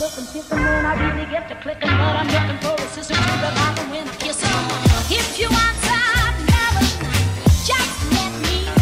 looking, picking when I really get to clicking, but I'm looking for a sister to revive and win a kiss. If you want some loving, just let me know.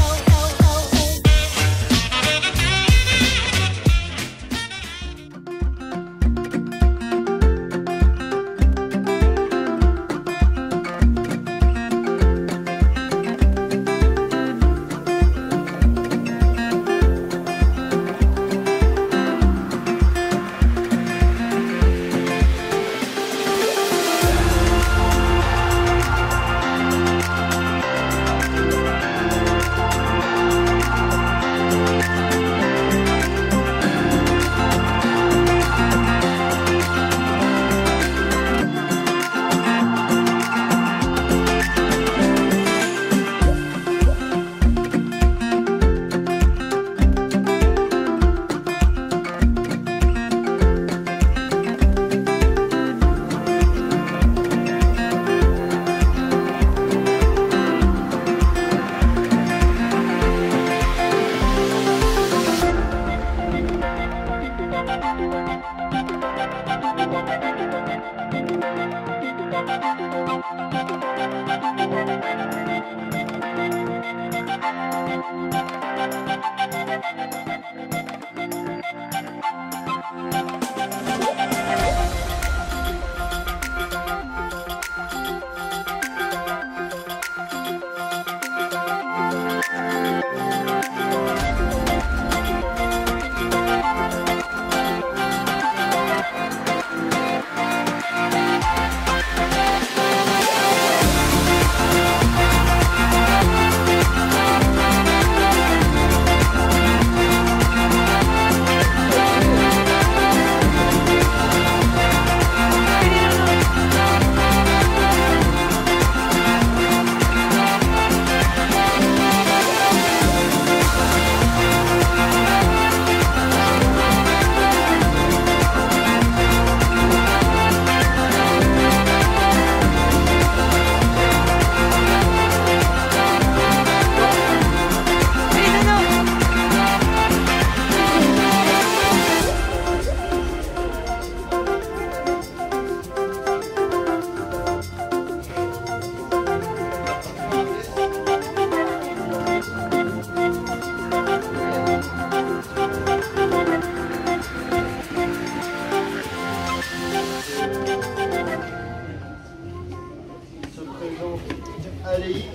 Aleix.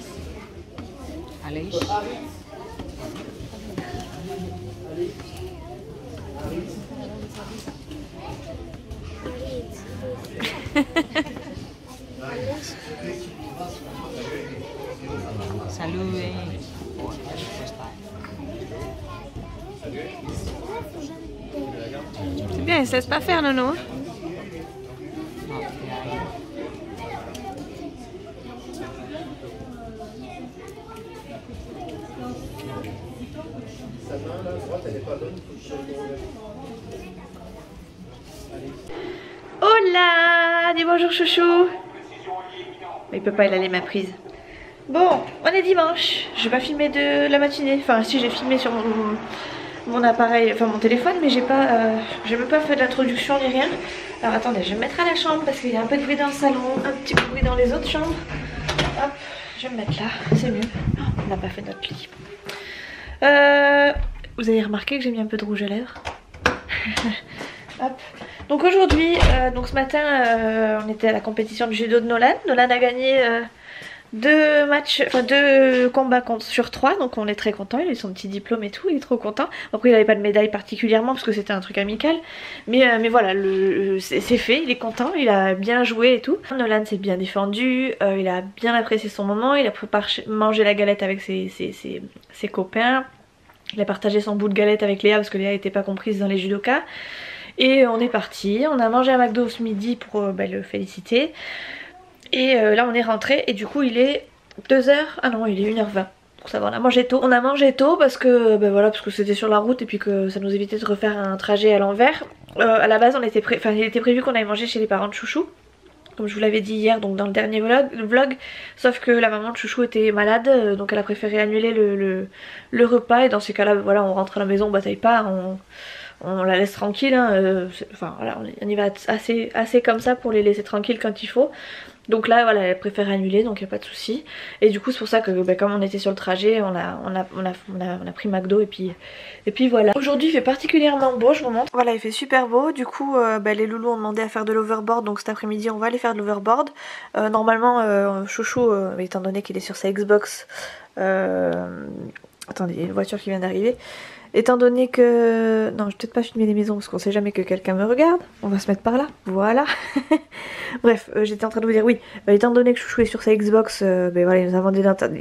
Salut. C'est bien, il se laisse pas faire, Nono. Hola, dis bonjour chouchou. Il peut pas, il a les mains prises. Bon, on est dimanche. Je vais pas filmer de la matinée. Enfin si, j'ai filmé sur mon appareil, enfin mon téléphone, mais j'ai même pas fait d'introduction ni rien. Alors attendez, je vais me mettre à la chambre parce qu'il y a un peu de bruit dans le salon, un petit peu de bruit dans les autres chambres. Hop, je vais me mettre là, c'est mieux. Oh, on n'a pas fait notre lit. Vous avez remarqué que j'ai mis un peu de rouge à lèvres. Hop. Donc aujourd'hui, donc ce matin, on était à la compétition du judo de Nolan. Nolan a gagné 2 combats sur 3, donc on est très content. Il a eu son petit diplôme et tout, il est trop content. Après il n'avait pas de médaille particulièrement parce que c'était un truc amical, mais voilà, c'est fait, il est content, il a bien joué et tout. Nolan s'est bien défendu, il a bien apprécié son moment, il a mangé la galette avec ses copains, il a partagé son bout de galette avec Léa parce que Léa n'était pas comprise dans les judokas. Et on est parti, on a mangé un McDo ce midi pour le féliciter. Et là on est rentré et du coup il est 2h, ah non il est 1h20. Donc ça va, on a mangé tôt parce que voilà, parce que c'était sur la route et puis que ça nous évitait de refaire un trajet à l'envers. À la base il était prévu qu'on aille manger chez les parents de Chouchou, comme je vous l'avais dit hier, donc dans le dernier vlog, sauf que la maman de Chouchou était malade, donc elle a préféré annuler le repas. Et dans ces cas là voilà, on rentre à la maison, on bataille pas, on la laisse tranquille, hein, enfin voilà, on y va assez comme ça pour les laisser tranquilles quand il faut. Donc là voilà, elle préfère annuler, donc il n'y a pas de souci. Et du coup c'est pour ça que bah, comme on était sur le trajet, on a pris McDo et puis voilà. Aujourd'hui il fait particulièrement beau, je vous montre. Voilà, il fait super beau, du coup bah, les loulous ont demandé à faire de l'overboard, donc cet après-midi on va aller faire de l'overboard. Normalement Chouchou, étant donné qu'il est sur sa Xbox, attendez, il y a une voiture qui vient d'arriver. Étant donné que... Non, je vais peut-être pas filmer les maisons parce qu'on sait jamais que quelqu'un me regarde. On va se mettre par là, voilà. Bref, j'étais en train de vous dire, oui, étant donné que Chouchou est sur sa Xbox, ben voilà, il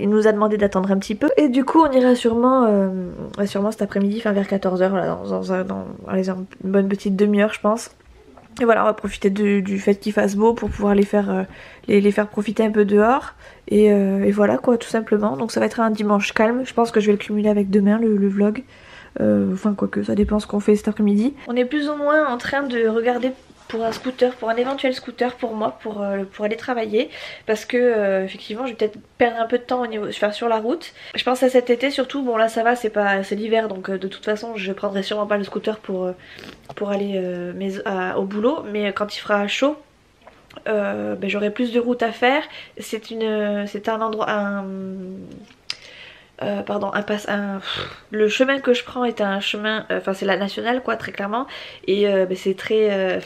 nous a demandé d'attendre un petit peu. Et du coup, on ira sûrement cet après-midi, enfin vers 14h, voilà, dans une bonne petite demi-heure, je pense. Et voilà, on va profiter du fait qu'il fasse beau pour pouvoir les faire profiter un peu dehors. Et voilà quoi, tout simplement. Donc ça va être un dimanche calme. Je pense que je vais le cumuler avec demain, le vlog. Enfin quoique, ça dépend ce qu'on fait cet après-midi. On est plus ou moins en train de regarder pour un scooter, pour un éventuel scooter pour moi, pour aller travailler. Parce que effectivement je vais peut-être perdre un peu de temps sur la route. Je pense à cet été surtout, bon là ça va, c'est l'hiver, donc de toute façon je prendrai sûrement pas le scooter pour aller au boulot. Mais quand il fera chaud, ben, j'aurai plus de route à faire. C'est un endroit, le chemin que je prends est un chemin, enfin c'est la nationale quoi, très clairement, et ben c'est très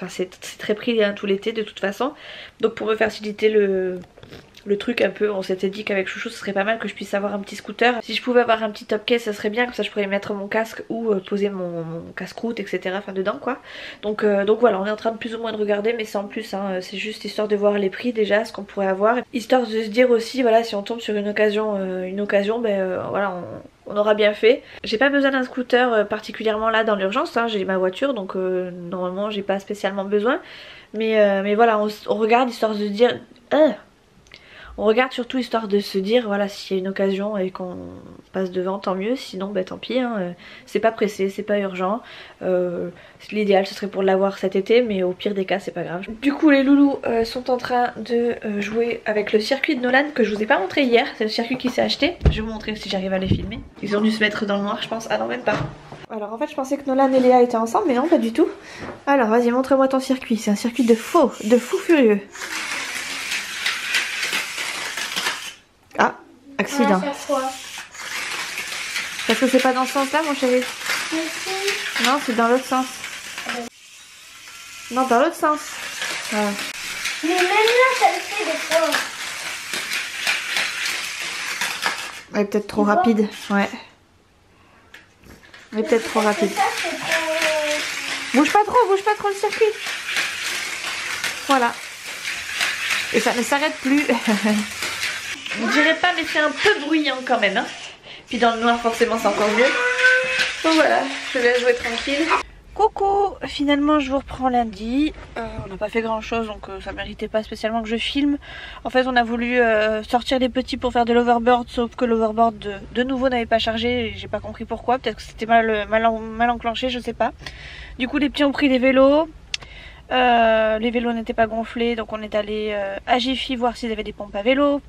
pris hein, tout l'été de toute façon. Donc pour me faciliter le truc un peu, on s'était dit qu'avec Chouchou ce serait pas mal que je puisse avoir un petit scooter. Si je pouvais avoir un petit top case ça serait bien, comme ça je pourrais mettre mon casque ou poser mon casse-croûte etc, enfin dedans quoi. Donc voilà, on est en train de plus ou moins de regarder, mais sans plus hein, c'est juste histoire de voir les prix déjà, ce qu'on pourrait avoir, histoire de se dire aussi voilà, si on tombe sur une occasion ben voilà, on aura bien fait. J'ai pas besoin d'un scooter particulièrement là dans l'urgence, hein, j'ai ma voiture donc normalement j'ai pas spécialement besoin, mais voilà, on regarde histoire de se dire on regarde surtout histoire de se dire voilà, s'il y a une occasion et qu'on passe devant tant mieux, sinon bah tant pis hein, c'est pas pressé, c'est pas urgent. L'idéal ce serait pour l'avoir cet été, mais au pire des cas c'est pas grave. Du coup les loulous sont en train de jouer avec le circuit de Nolan que je vous ai pas montré hier, c'est le circuit qui s'est acheté. Je vais vous montrer si j'arrive à les filmer. Ils ont dû se mettre dans le noir je pense, ah non même pas. Alors en fait je pensais que Nolan et Léa étaient ensemble mais non pas du tout. Alors vas-y montre-moi ton circuit, c'est un circuit de fou furieux. Ah, accident. Parce que c'est pas dans ce sens là mon chéri. Non, c'est dans l'autre sens. Non, dans l'autre sens. Voilà. Mais même là, ça le fait des fois. Elle est peut-être trop rapide. Ouais. Elle est peut-être trop rapide. Bouge pas trop le circuit. Voilà. Et ça ne s'arrête plus. Je dirais pas, mais c'est un peu bruyant quand même hein. Puis dans le noir forcément c'est encore mieux. Donc voilà, je vais jouer tranquille. Coucou, finalement je vous reprends lundi. On n'a pas fait grand chose donc ça méritait pas spécialement que je filme. En fait on a voulu sortir les petits pour faire de l'overboard, sauf que l'overboard de nouveau n'avait pas chargé. J'ai pas compris pourquoi, peut-être que c'était mal enclenché, je sais pas. Du coup les petits ont pris les vélos. Les vélos n'étaient pas gonflés, donc on est allé à Jiffy voir s'ils avaient des pompes à vélo.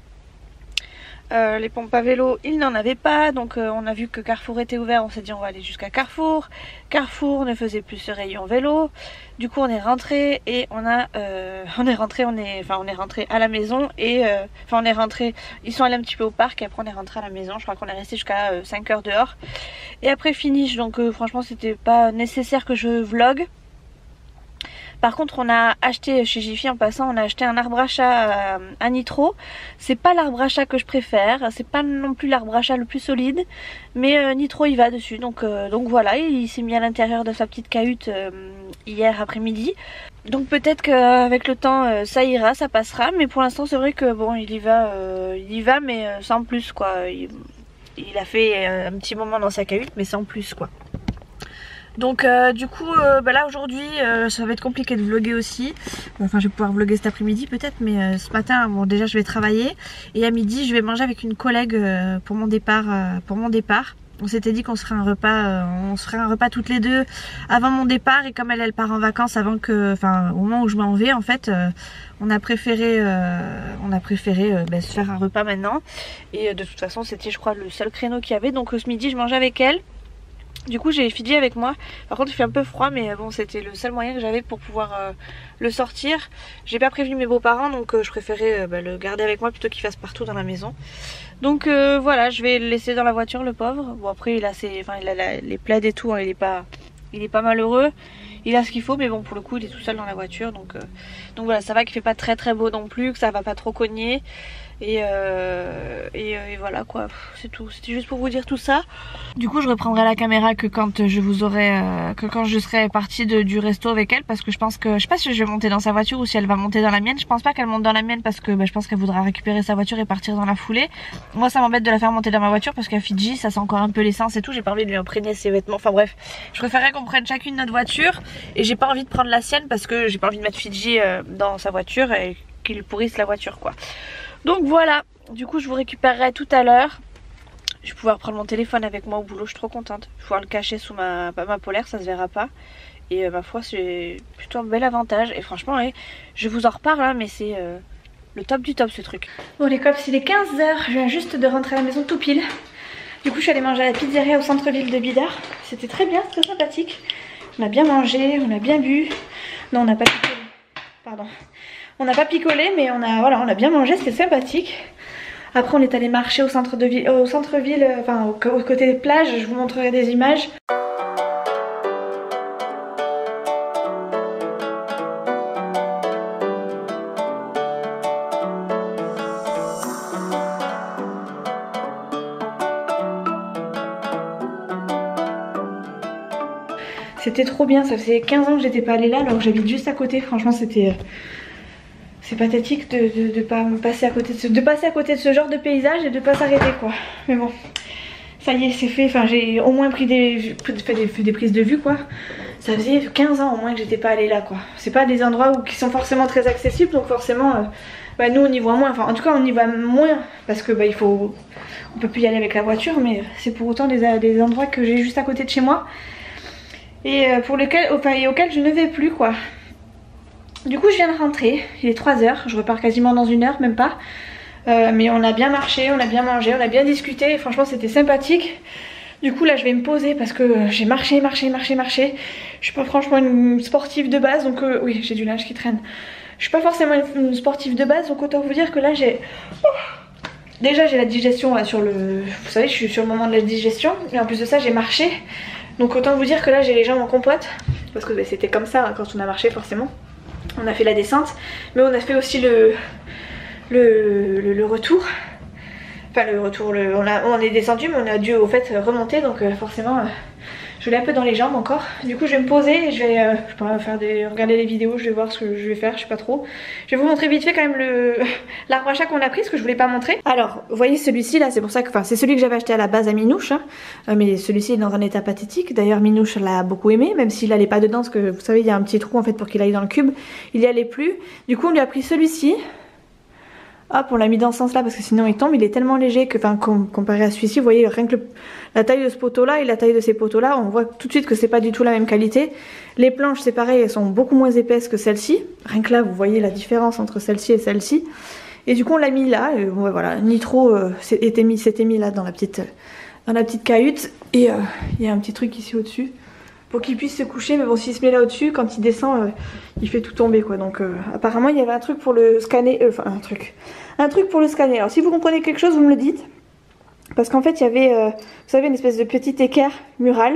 Les pompes à vélo il n'en avait pas, donc on a vu que Carrefour était ouvert, on s'est dit on va aller jusqu'à Carrefour. Carrefour ne faisait plus ce rayon vélo, du coup on est rentré et on est rentré à la maison et on est rentré, ils sont allés un petit peu au parc et après on est rentré à la maison. Je crois qu'on est resté jusqu'à 5 heures dehors et après finish, donc franchement c'était pas nécessaire que je vlog. Par contre on a acheté chez Jiffy en passant, on a acheté un arbre à chat à nitro. C'est pas l'arbre à chat que je préfère, c'est pas non plus l'arbre à chat le plus solide, mais nitro il va dessus, donc voilà, il s'est mis à l'intérieur de sa petite cahute hier après-midi. Donc peut-être qu'avec le temps ça ira, ça passera, mais pour l'instant c'est vrai que bon il y va mais sans plus quoi. Il a fait un petit moment dans sa cahute mais sans plus quoi. Donc du coup là aujourd'hui ça va être compliqué de vlogger aussi. Enfin je vais pouvoir vlogger cet après-midi peut-être, mais ce matin bon déjà je vais travailler et à midi je vais manger avec une collègue pour mon départ. On s'était dit qu'on se ferait un repas, toutes les deux avant mon départ, et comme elle part en vacances avant que, au moment où je m'en vais en fait, on a préféré se faire un repas maintenant. Et de toute façon c'était je crois le seul créneau qu'il y avait, donc ce midi je mangeais avec elle. Du coup j'ai Fidji avec moi. Par contre il fait un peu froid, mais bon c'était le seul moyen que j'avais pour pouvoir le sortir. J'ai pas prévenu mes beaux-parents, donc je préférais le garder avec moi plutôt qu'il fasse partout dans la maison. Donc voilà, je vais le laisser dans la voiture, le pauvre. Bon après il a les plaids et tout, hein, il est pas malheureux. Il a ce qu'il faut, mais bon pour le coup il est tout seul dans la voiture, donc voilà, ça va qu'il fait pas très beau non plus, que ça va pas trop cogner. Et voilà quoi, c'est tout. C'était juste pour vous dire tout ça. Du coup je reprendrai la caméra que quand je serai partie du resto avec elle, parce que je sais pas si je vais monter dans sa voiture ou si elle va monter dans la mienne. Je pense pas qu'elle monte dans la mienne parce que je pense qu'elle voudra récupérer sa voiture et partir dans la foulée. Moi ça m'embête de la faire monter dans ma voiture parce qu'à Fidji ça sent encore un peu l'essence et tout, j'ai pas envie de lui imprégner ses vêtements. Enfin bref, je préférerais qu'on prenne chacune notre voiture et j'ai pas envie de prendre la sienne parce que j'ai pas envie de mettre Fidji dans sa voiture et qu'il pourrisse la voiture quoi. Donc voilà, du coup je vous récupérerai tout à l'heure. Je vais pouvoir prendre mon téléphone avec moi au boulot, je suis trop contente. Je vais pouvoir le cacher sous ma polaire, ça se verra pas. Et ma foi c'est plutôt un bel avantage. Et franchement je vous en reparle hein, mais c'est le top du top ce truc. Bon les cops, il est 15h, je viens juste de rentrer à la maison tout pile. Du coup je suis allée manger à la pizzeria au centre-ville de Bidart. C'était très bien, très sympathique. On a bien mangé, on a bien bu. Non on n'a pas picolé, pardon. On n'a pas picolé mais on a bien mangé, c'était sympathique. Après on est allé marcher au centre-ville, enfin au côté des plages, je vous montrerai des images. C'était trop bien, ça faisait 15 ans que j'étais pas allée là alors que j'habite juste à côté, franchement c'était... C'est pathétique de pas passer à côté de ce genre de paysage et de pas s'arrêter quoi. Mais bon, ça y est c'est fait, enfin j'ai au moins pris des prises de vue quoi. Ça faisait 15 ans au moins que j'étais pas allée là quoi. C'est pas des endroits qui sont forcément très accessibles donc forcément nous on y voit moins, enfin en tout cas on y va moins parce que on peut plus y aller avec la voiture mais c'est pour autant des endroits que j'ai juste à côté de chez moi et auxquels je ne vais plus quoi. Du coup je viens de rentrer, il est 3h, je repars quasiment dans 1 heure, même pas. Mais on a bien marché, on a bien mangé, on a bien discuté, et franchement c'était sympathique. Du coup là je vais me poser parce que j'ai marché. Je suis pas franchement une sportive de base, donc oui j'ai du linge qui traîne. Je suis pas forcément une sportive de base, donc autant vous dire que là j'ai... Déjà j'ai la digestion là, vous savez je suis sur le moment de la digestion, et en plus de ça j'ai marché. Donc autant vous dire que là j'ai les jambes en compote, parce que c'était comme ça hein, quand on a marché forcément. On a fait la descente, mais on a fait aussi le retour. Enfin le retour, on est descendu mais on a dû au fait remonter, donc forcément je l'ai un peu dans les jambes encore. Du coup je vais me poser et je vais regarder les vidéos, je vais voir ce que je vais faire, je sais pas trop. Je vais vous montrer vite fait quand même l'arbre à chat qu'on a pris, ce que je voulais pas montrer. Alors vous voyez celui-ci là, c'est pour ça que c'est celui que j'avais acheté à la base à Minouche hein. Mais celui-ci est dans un état pathétique. D'ailleurs Minouche l'a beaucoup aimé, même s'il allait pas dedans parce que vous savez il y a un petit trou en fait pour qu'il aille dans le cube. Il y allait plus. Du coup on lui a pris celui-ci. Hop, on l'a mis dans ce sens là parce que sinon il tombe, il est tellement léger que comparé à celui-ci, vous voyez rien que la taille de ce poteau là et la taille de ces poteaux là, on voit tout de suite que c'est pas du tout la même qualité. Les planches c'est pareil, elles sont beaucoup moins épaisses que celle-ci, rien que là vous voyez la différence entre celle-ci et celle-ci. Et du coup on l'a mis là, et ouais, voilà, Nitro s'était mis là dans la petite cahute et il y a un petit truc ici au-dessus pour qu'il puisse se coucher, mais bon s'il se met là au-dessus, quand il descend il fait tout tomber quoi. Donc apparemment il y avait un truc pour le scanner, un truc pour le scanner. Alors si vous comprenez quelque chose vous me le dites, parce qu'en fait il y avait vous savez une espèce de petite équerre murale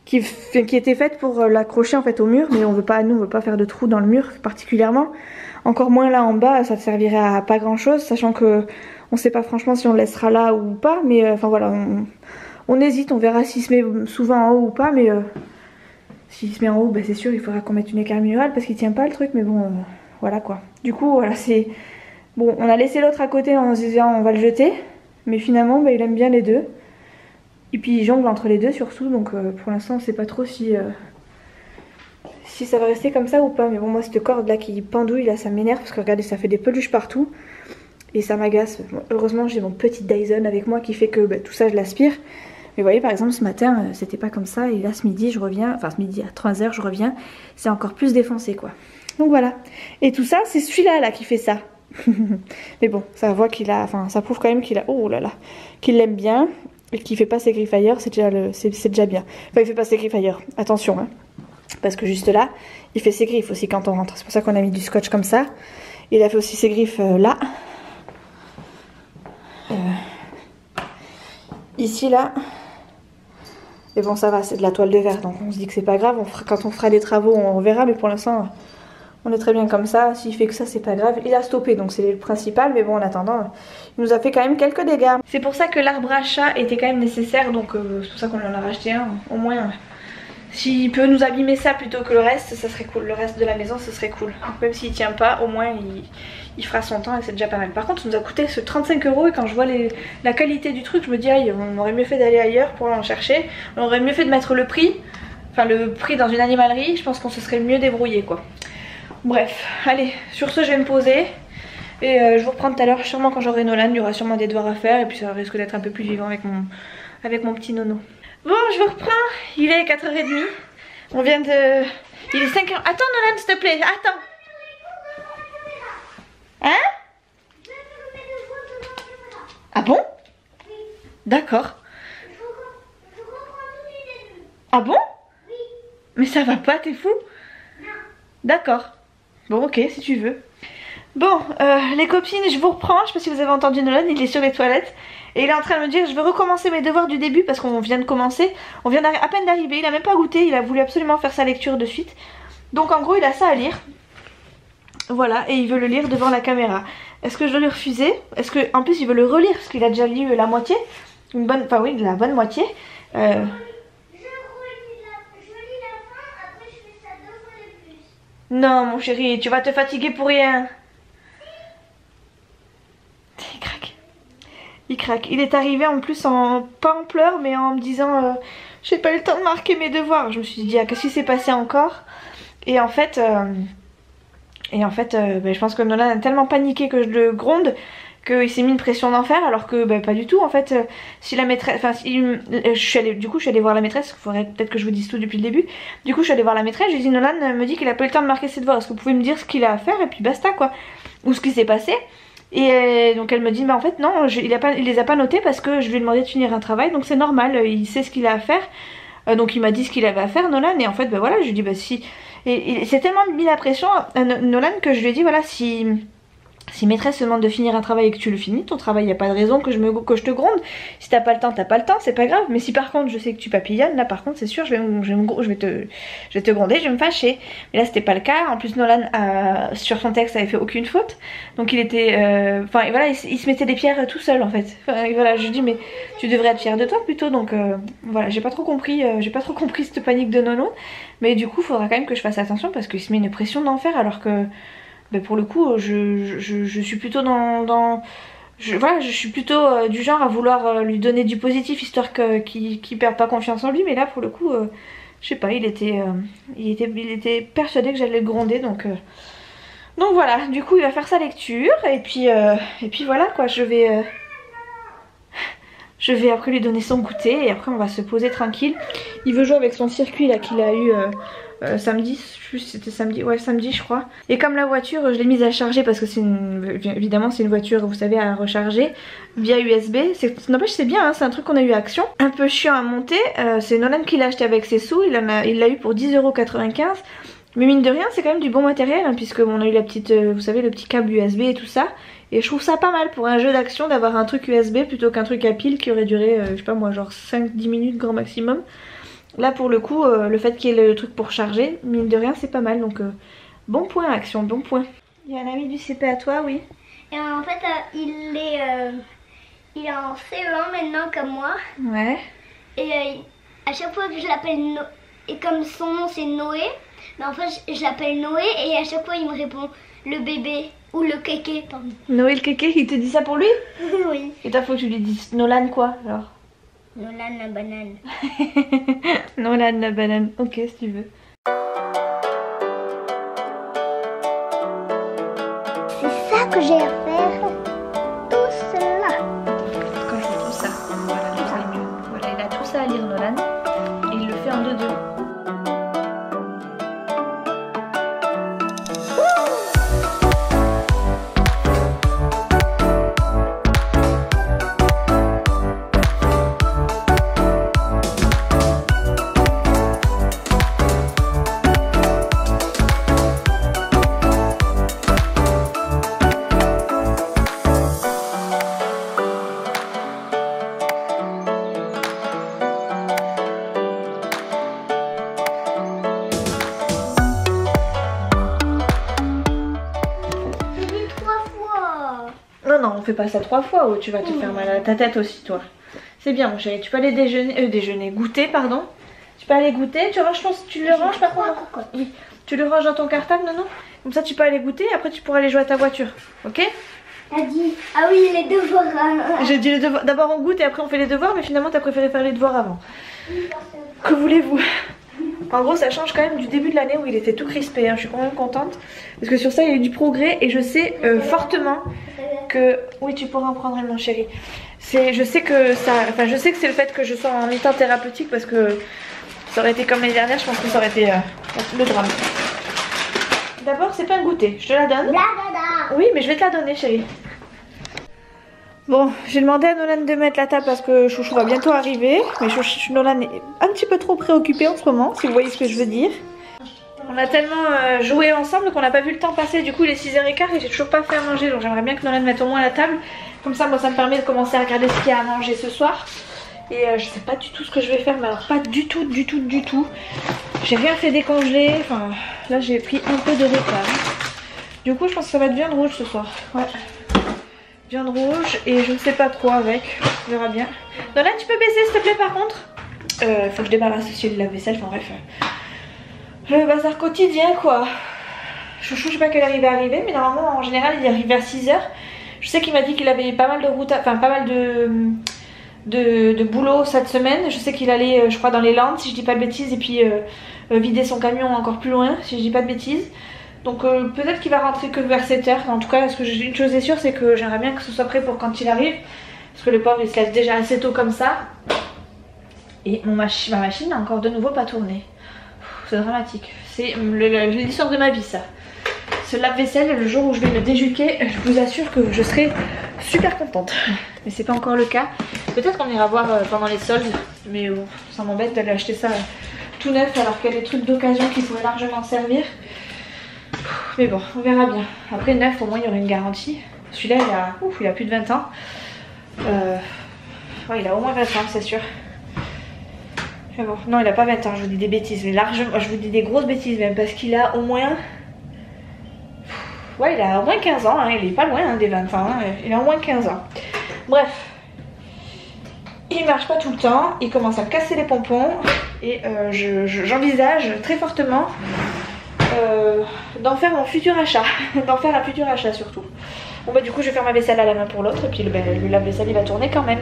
qui était faite pour l'accrocher en fait au mur, mais on veut pas faire de trou dans le mur particulièrement, encore moins là en bas, ça servirait à pas grand chose, sachant que on sait pas franchement si on le laissera là ou pas, mais enfin voilà, on hésite, on verra s'il se met souvent en haut ou pas, mais s'il se met en haut, c'est sûr il faudra qu'on mette une équerre murale parce qu'il tient pas le truc, mais bon voilà quoi. Du coup voilà, c'est bon, on a laissé l'autre à côté en se disant on va le jeter, mais finalement il aime bien les deux. Et puis il jongle entre les deux surtout, donc pour l'instant on sait pas trop si ça va rester comme ça ou pas. Mais bon moi cette corde là qui pendouille là ça m'énerve parce que regardez ça fait des peluches partout et ça m'agace. Bon, heureusement j'ai mon petit Dyson avec moi qui fait que tout ça je l'aspire. Mais vous voyez par exemple ce matin c'était pas comme ça, et là ce midi je reviens, enfin ce midi à 3h je reviens, c'est encore plus défoncé quoi. Donc voilà, et tout ça c'est celui-là là qui fait ça. Mais bon ça voit qu'il a, enfin ça prouve quand même qu'il a, oh là là, qu'il l'aime bien. et qu'il fait pas ses griffes ailleurs, c'est déjà bien. Enfin, il fait pas ses griffes ailleurs, attention, hein. Parce que juste là, il fait ses griffes aussi quand on rentre. C'est pour ça qu'on a mis du scotch comme ça. Il a fait aussi ses griffes là. Ici, là. Et bon, ça va, c'est de la toile de verre, donc on se dit que c'est pas grave. Quand on fera des travaux, on verra, mais pour l'instant, on est très bien comme ça. S'il fait que ça, c'est pas grave. Il a stoppé, donc c'est le principal, mais bon, en attendant, il nous a fait quand même quelques dégâts. C'est pour ça que l'arbre à chat était quand même nécessaire, donc c'est pour ça qu'on en a racheté un, au moins. S'il peut nous abîmer ça plutôt que le reste, ça serait cool. Le reste de la maison, ce serait cool. Même s'il tient pas, au moins il fera son temps et c'est déjà pas mal. Par contre, ça nous a coûté ce 35 € et quand je vois la qualité du truc, je me dis, aïe, on aurait mieux fait d'aller ailleurs pour en chercher. On aurait mieux fait de mettre le prix, enfin le prix dans une animalerie. Je pense qu'on se serait mieux débrouillé, quoi. Bref, allez, sur ce, je vais me poser. Et je vous reprends tout à l'heure, sûrement quand j'aurai Nolan, il y aura sûrement des devoirs à faire et puis ça risque d'être un peu plus vivant avec mon petit nono. Bon, je vous reprends, il est 4h30, on vient de... Il est 5h... Attends Nolan, s'il te plaît, attends. Hein? Ah bon? D'accord. Ah bon? Mais ça va pas, t'es fou? D'accord. Bon, ok, si tu veux. Bon, les copines, je vous reprends. Je sais pas si vous avez entendu Nolan, il est sur les toilettes. Et il est en train de me dire, je veux recommencer mes devoirs du début parce qu'on vient de commencer. On vient à peine d'arriver, il a même pas goûté, il a voulu absolument faire sa lecture de suite. Donc en gros, il a ça à lire. Voilà, et il veut le lire devant la caméra. Est-ce que je dois lui refuser? Est-ce que, en plus, il veut le relire parce qu'il a déjà lu la moitié? Une bonne, enfin oui, la bonne moitié. Je relis la fin, après je fais ça 2 fois de plus. Non, mon chéri, tu vas te fatiguer pour rien. Il craque. Il craque. Il est arrivé en plus pas en pleurs mais en me disant j'ai pas eu le temps de marquer mes devoirs. Je me suis dit ah, qu'est-ce qui s'est passé encore? Et en fait je pense que Nolan a tellement paniqué que je le gronde qu'il s'est mis une pression d'enfer alors que pas du tout en fait. Si la maîtresse, enfin si, je suis allée voir la maîtresse. Il faudrait peut-être que je vous dise tout depuis le début. Du coup je suis allée voir la maîtresse, j'ai dit Nolan me dit qu'il a pas eu le temps de marquer ses devoirs, est-ce que vous pouvez me dire ce qu'il a à faire et puis basta quoi, ou ce qui s'est passé. Et donc elle me dit bah en fait non, il les a pas notés parce que je lui ai demandé de finir un travail, donc c'est normal, il sait ce qu'il a à faire. Donc il m'a dit ce qu'il avait à faire Nolan, et en fait voilà, je lui ai dit bah si, et c'est tellement mis la pression à Nolan que je lui ai dit voilà, si maîtresse te demande de finir un travail et que tu le finis, ton travail, il n'y a pas de raison que je te gronde. Si t'as pas le temps, t'as pas le temps, c'est pas grave. Mais si par contre je sais que tu papillonnes, là par contre c'est sûr je vais te gronder, je vais me fâcher. Mais là c'était pas le cas. En plus Nolan sur son texte avait fait aucune faute. Donc il était... Enfin voilà, il se mettait des pierres tout seul en fait. Enfin, voilà, je lui dis mais tu devrais être fière de toi plutôt. Donc voilà, j'ai pas trop compris cette panique de Nono. Mais du coup faudra quand même que je fasse attention parce qu'il se met une pression d'enfer alors que... pour le coup je suis plutôt voilà, je suis plutôt du genre à vouloir lui donner du positif histoire qu'il perde pas confiance en lui, mais là pour le coup je sais pas, il était persuadé que j'allais le gronder, donc voilà, du coup il va faire sa lecture et puis voilà quoi, je vais après lui donner son goûter et après on va se poser tranquille. Il veut jouer avec son circuit là qu'il a eu samedi, c'était samedi, ouais samedi je crois. Et comme la voiture je l'ai mise à charger parce que évidemment c'est une voiture vous savez à recharger via USB. N'empêche c'est bien hein, c'est un truc qu'on a eu à Action. Un peu chiant à monter, c'est Nolan qui l'a acheté avec ses sous, il l'a eu pour 10,95 €. Mais mine de rien c'est quand même du bon matériel hein, puisque on a eu la petite, vous savez le petit câble USB et tout ça. Et je trouve ça pas mal pour un jeu d'action d'avoir un truc USB plutôt qu'un truc à pile qui aurait duré je sais pas moi genre 5-10 minutes grand maximum. Là pour le coup le fait qu'il y ait le truc pour charger, mine de rien c'est pas mal, donc bon point Action, bon point. Il y a un ami du CP à toi, oui. Et en fait il est en CE1 maintenant comme moi. Ouais. Et à chaque fois que je l'appelle et comme son nom c'est Noé, mais en fait je l'appelle Noé et à chaque fois il me répond le bébé ou le kéké, pardon. Noé le kéké, il te dit ça pour lui? Oui. Et toi faut que tu lui dises Nolan quoi alors? Nolan la banane. Nolan la banane, ok si tu veux. C'est ça que j'ai à faire. Tout cela. Quand je fais tout ça, voilà, tout ça est mieux. Voilà, il a tout ça à lire Nolan et il le fait en 2-2. non, on fait pas ça 3 fois ou tu vas te faire mal à ta tête aussi toi. C'est bien mon chéri, tu peux aller déjeuner, goûter pardon. Tu peux aller goûter, tu ranges tu le ranges par contre. Oui, tu le ranges dans ton cartable non. Comme ça tu peux aller goûter et après tu pourras aller jouer à ta voiture, ok? T'as dit, ah oui les devoirs. J'ai dit les devoirs, d'abord on goûte et après on fait les devoirs mais finalement t'as préféré faire les devoirs avant. Que voulez-vous? En gros ça change quand même du début de l'année où il était tout crispé, hein. Je suis quand même contente parce que sur ça il y a eu du progrès et je sais fortement que... Oui tu pourras en prendre une mon chéri. Je sais que ça... Enfin je sais que c'est le fait que je sois en mi-temps thérapeutique parce que ça aurait été comme l'année dernière, je pense que ça aurait été le drame. D'abord c'est pas un goûter, je te la donne. Oui mais je vais te la donner chérie. Bon, j'ai demandé à Nolan de mettre la table parce que Chouchou va bientôt arriver. Mais Nolan est un petit peu trop préoccupé en ce moment, si vous voyez ce que je veux dire. On a tellement joué ensemble qu'on n'a pas vu le temps passer. Du coup, il est 6h15 et j'ai toujours pas fait à manger. Donc j'aimerais bien que Nolan mette au moins la table. Comme ça, moi, ça me permet de commencer à regarder ce qu'il y a à manger ce soir. Et je sais pas du tout ce que je vais faire, mais alors pas du tout. J'ai rien fait décongeler. Enfin, là, j'ai pris un peu de retard. Du coup, je pense que ça va être viande rouge ce soir. Ouais. Viande rouge et je ne sais pas trop avec, on verra bien. Nolan tu peux baisser s'il te plaît par contre. Faut que je débarrasse aussi le lave-vaisselle, enfin bref. Le bazar quotidien quoi. Chouchou je sais pas quelle heure il va arriver mais normalement en général il arrive vers 6h. Je sais qu'il m'a dit qu'il avait pas mal de route, enfin pas mal de boulot cette semaine. Je sais qu'il allait je crois dans les Landes si je dis pas de bêtises et puis vider son camion encore plus loin si je dis pas de bêtises. Donc peut-être qu'il va rentrer que vers 7h. En tout cas, une chose est sûre, c'est que j'aimerais bien que ce soit prêt pour quand il arrive. Parce que le pauvre, il se lève déjà assez tôt comme ça. Et ma machine n'a encore de nouveau pas tourné. C'est dramatique. C'est l'histoire de ma vie, ça. Ce lave-vaisselle, le jour où je vais le déjuquer, je vous assure que je serai super contente. Mais c'est pas encore le cas. Peut-être qu'on ira voir pendant les soldes. Mais ça m'embête d'aller acheter ça tout neuf alors qu'il y a des trucs d'occasion qui pourraient largement servir. Mais bon, on verra bien. Après 9 au moins il y aurait une garantie. Celui-là il a plus de 20 ans. Ouais, il a au moins 20 ans c'est sûr. Mais bon, non il a pas 20 ans, je vous dis des bêtises. Mais largement, je vous dis des grosses bêtises même parce qu'il a au moins... Ouais il a au moins 15 ans, hein. Il est pas loin hein, des 20 ans. Hein. Il a au moins 15 ans. Bref. Il marche pas tout le temps, il commence à me casser les pompons. Et j'envisage très fortement... d'en faire mon futur achat. D'en faire un futur achat surtout. Bon bah du coup je vais faire ma vaisselle à la main pour l'autre. Et puis le lave-vaisselle il va tourner quand même.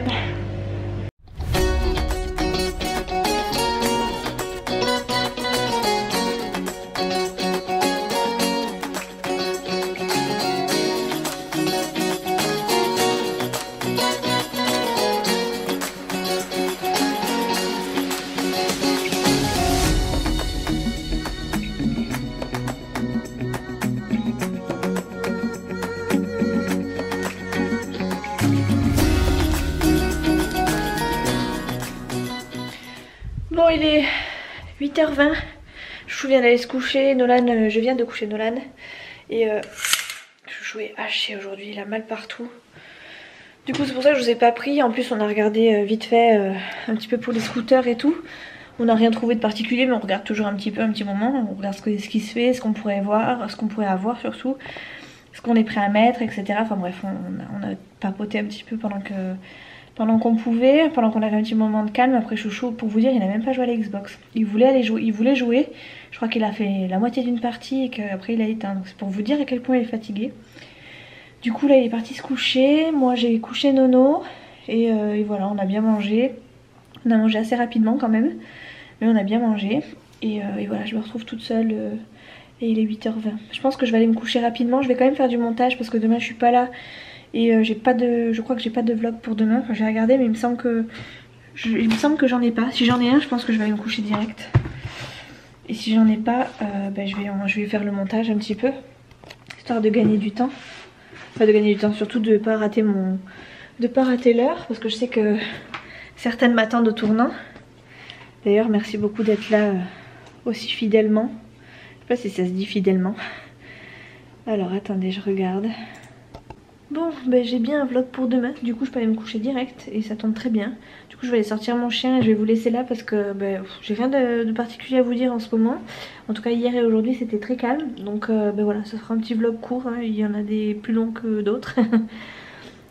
Bon il est 8h20, Chouchou vient d'aller se coucher, Nolan, je viens de coucher Nolan. Et Chouchou est haché aujourd'hui, il a mal partout. Du coup c'est pour ça que je vous ai pas pris, en plus on a regardé vite fait un petit peu pour les scooters et tout. On n'a rien trouvé de particulier mais on regarde toujours un petit moment, on regarde ce qui se fait, ce qu'on pourrait voir, ce qu'on pourrait avoir surtout. Ce qu'on est prêt à mettre, etc. Enfin bref, on a papoté un petit peu pendant qu'on pouvait, pendant qu'on avait un petit moment de calme. Après Chouchou, pour vous dire, il n'a même pas joué à l'Xbox. Il voulait jouer. Je crois qu'il a fait la moitié d'une partie et qu'après il a éteint. Donc c'est pour vous dire à quel point il est fatigué. Du coup là il est parti se coucher. Moi j'ai couché Nono. Et voilà, on a bien mangé. On a mangé assez rapidement quand même. Mais on a bien mangé. Et voilà, je me retrouve toute seule. Et il est 8h20. Je pense que je vais aller me coucher rapidement. Je vais quand même faire du montage parce que demain je suis pas là. Et je crois que j'ai pas de vlog pour demain. Enfin, j'ai regardé mais il me semble que j'en ai pas. Si j'en ai un je pense que je vais aller me coucher direct. Et si j'en ai pas je vais faire le montage un petit peu. Histoire de gagner du temps. Enfin de gagner du temps, surtout de pas rater l'heure. Parce que je sais que certaines m'attendent au tournant. D'ailleurs merci beaucoup d'être là aussi fidèlement. Je sais pas si ça se dit fidèlement. Alors attendez je regarde. Bon, j'ai bien un vlog pour demain, du coup je peux aller me coucher direct et ça tombe très bien. Du coup je vais aller sortir mon chien et je vais vous laisser là parce que j'ai rien de particulier à vous dire en ce moment. En tout cas hier et aujourd'hui c'était très calme, donc voilà, ça sera un petit vlog court, hein. Il y en a des plus longs que d'autres.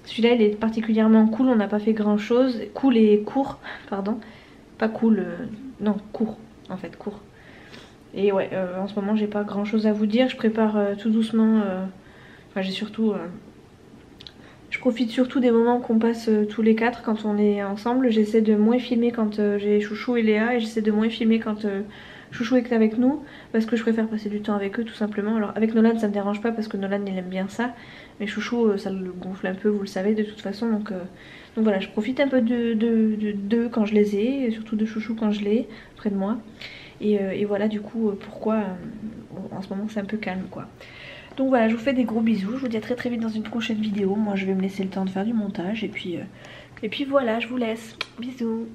Celui-là il est particulièrement cool, on n'a pas fait grand chose. Cool et court, pardon. Pas cool, non court en fait, court. Et ouais, en ce moment j'ai pas grand chose à vous dire, je prépare tout doucement. Enfin j'ai surtout... je profite surtout des moments qu'on passe tous les quatre quand on est ensemble. J'essaie de moins filmer quand j'ai Chouchou et Léa, et j'essaie de moins filmer quand Chouchou est avec nous, parce que je préfère passer du temps avec eux tout simplement. Alors avec Nolan ça me dérange pas parce que Nolan il aime bien ça, mais Chouchou ça le gonfle un peu, vous le savez de toute façon, donc voilà, je profite un peu d'eux quand je les ai, et surtout de Chouchou quand je l'ai près de moi. Et voilà du coup pourquoi en ce moment c'est un peu calme quoi. Donc voilà, je vous fais des gros bisous, je vous dis à très vite dans une prochaine vidéo. Moi je vais me laisser le temps de faire du montage et puis voilà, je vous laisse. Bisous.